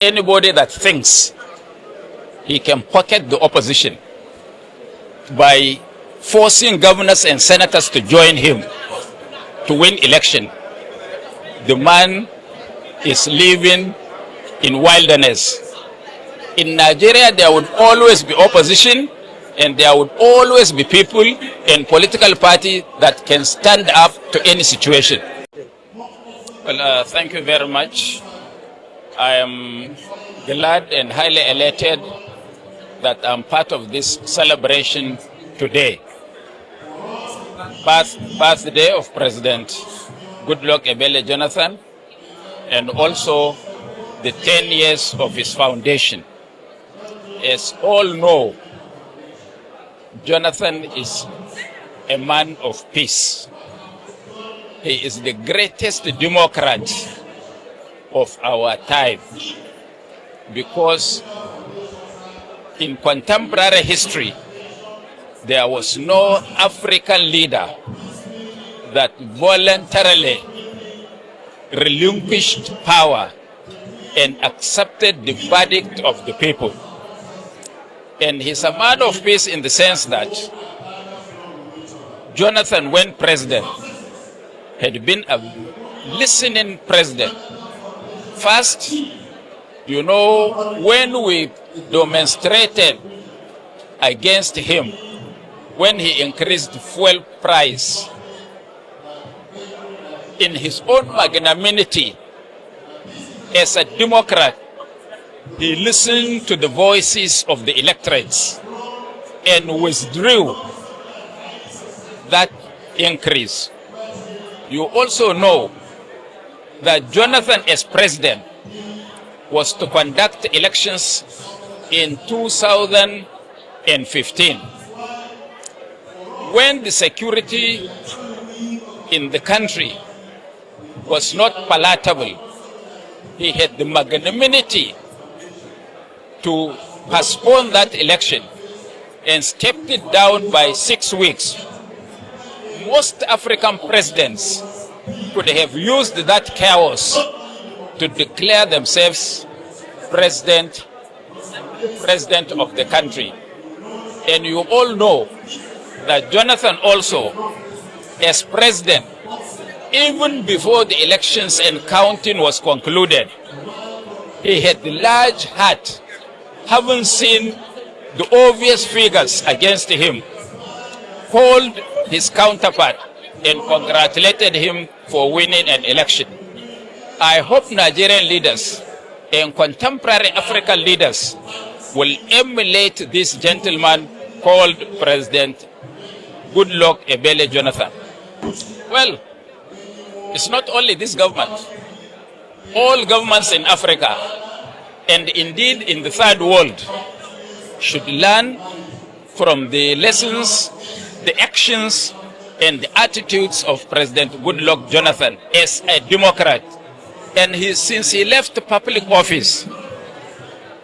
Anybody that thinks he can pocket the opposition by forcing governors and senators to join him to win election, the man is living in wilderness. In Nigeria, there would always be opposition, and there would always be people and political party that can stand up to any situation. Well, thank you very much. I am glad and highly elated that I'm part of this celebration today. Birthday of President Goodluck Ebele Jonathan, and also the 10 years of his foundation. As all know, Jonathan is a man of peace. He is the greatest democrat of our time, because in contemporary history, there was no African leader that voluntarily relinquished power and accepted the verdict of the people. And he's a man of peace in the sense that Jonathan, when president, had been a listening president. First, you know, when we demonstrated against him, when he increased fuel price, in his own magnanimity as a Democrat, he listened to the voices of the electorates and withdrew that increase. You also know that Jonathan, as president, was to conduct elections in 2015. When the security in the country was not palatable, he had the magnanimity to postpone that election and stepped it down by 6 weeks. Most African presidents could have used that chaos to declare themselves president of the country. And you all know that Jonathan also, as president, even before the elections and counting was concluded, he had the large heart, having seen the obvious figures against him, called his counterpart and congratulated him for winning an election. I hope Nigerian leaders and contemporary African leaders will emulate this gentleman called President Goodluck Ebele Jonathan. Well, it's not only this government. All governments in Africa, and indeed in the third world, should learn from the lessons, the actions, and the attitudes of President Goodluck Jonathan as a Democrat. And since he left public office,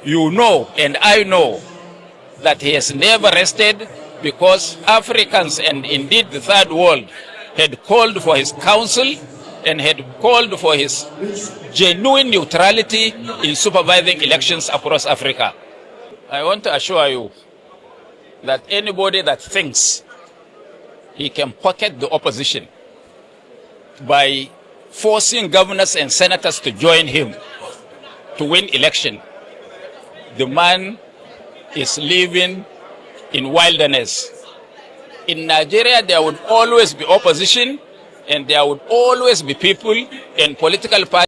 you know and I know that he has never rested, because Africans and indeed the third world had called for his counsel and had called for his genuine neutrality in supervising elections across Africa. I want to assure you that anybody that thinks he can pocket the opposition by forcing governors and senators to join him to win election, the man is living in wilderness. In Nigeria, there would always be opposition, and there would always be people and political parties